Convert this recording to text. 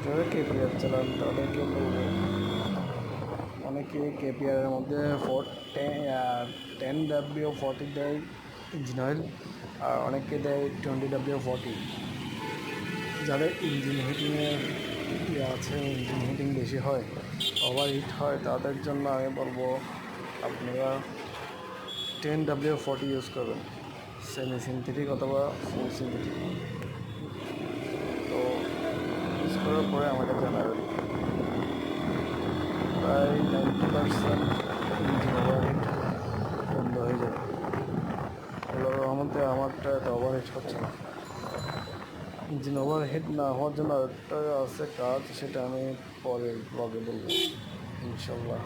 যারা কেপিআর চালান তাদেরকে বলবো, অনেকে কেপিআরের মধ্যে 10W40 দেয় ইঞ্জিন অয়েল, আর অনেকে দেয় 20W40। যাদের ইঞ্জিন হিটিংয়ের আছে, ইঞ্জিন হিটিং বেশি হয়, ওভার হিট হয়, তাদের জন্য আমি বলবো আপনারা 10W40 ইউজ করবেন, সেমি সিনথেটিক অথবা ফুল সিনথেটিক। তো ইউজ করার পরে আমাকে জানাবেন। প্রায় 90% ইঞ্জিন ওভারহিট বন্ধ হয়ে যাবে। আল্লাহর রহমতে আমারটা এত ওভারহিট হচ্ছে না। ইঞ্জিন ওভারহিট না হওয়ার জন্য আরেকটা আছে কাজ, সেটা আমি পরের ব্লগে বলবো ইনশাল্লাহ।